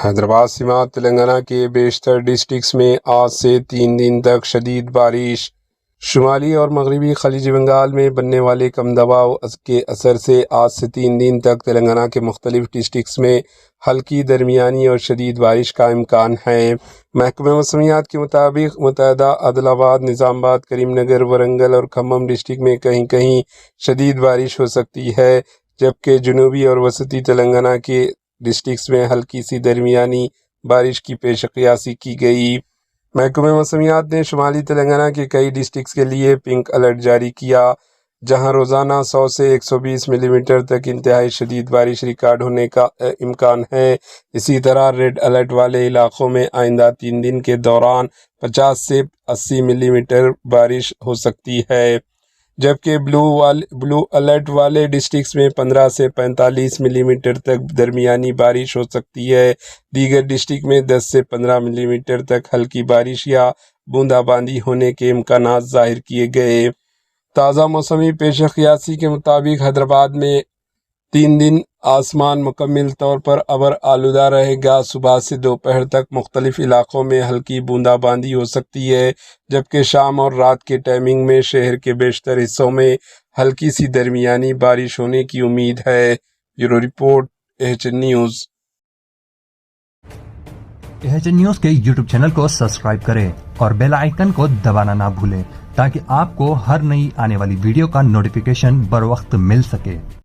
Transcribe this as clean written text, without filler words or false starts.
حیدرآباد سماعت تلنگانہ کے بیشتر ڈسٹرکٹس میں آج سے 3 دن تک شدید بارش۔ شمالی اور مغربی خلیج بنگال میں بننے والے کم دباؤ کے اثر سے آج سے 3 دن تک تلنگانہ کے مختلف ڈسٹرکٹس میں ہلکی، درمیانی اور شدید بارش کا امکان ہے۔ محکمہ موسمیات کے مطابق متحدہ عادل آباد، نظام آباد، کریم نگر، ورنگل اور کھمم ڈسٹرکٹ میں کہیں کہیں شدید بارش ہو سکتی ہے، جبکہ جنوبی اور وسطی تلنگانہ کے ڈسٹرکٹس میں ہلکی سی درمیانی بارش کی پیش قیاسی کی گئی۔ محکمہ موسمیات نے شمالی تلنگانہ کے کئی ڈسٹرکٹس کے لیے پنک الرٹ جاری کیا، جہاں روزانہ 100 سے 120 ملی میٹر تک انتہائی شدید بارش ریکارڈ ہونے کا امکان ہے۔ اسی طرح ریڈ الرٹ والے علاقوں میں آئندہ 3 دن کے دوران 50 سے 80 ملی میٹر بارش ہو سکتی ہے، جبکہ بلو الرٹ والے ڈسٹرکٹس میں 15 سے 45 ملی میٹر تک درمیانی بارش ہو سکتی ہے۔ دیگر ڈسٹرکٹ میں 10 سے 15 ملی میٹر تک ہلکی بارش یا بوندا باندی ہونے کے امکانات ظاہر کیے گئے۔ تازہ موسمی پیش قیاسی کے مطابق حیدرآباد میں 3 دن آسمان مکمل طور پر ابر آلودہ رہے گا۔ صبح سے دوپہر تک مختلف علاقوں میں ہلکی بوندا باندی ہو سکتی ہے، جبکہ شام اور رات کے ٹائمنگ میں شہر کے بیشتر حصوں میں ہلکی سی درمیانی بارش ہونے کی امید ہے۔ Bureau report, AHN news. AHN news کے YouTube چینل کو سبسکرائب کریں اور بیل آئیکن کو دبانا نہ بھولیں تاکہ آپ کو ہر نئی آنے والی ویڈیو کا نوٹیفیکیشن بر وقت مل سکے۔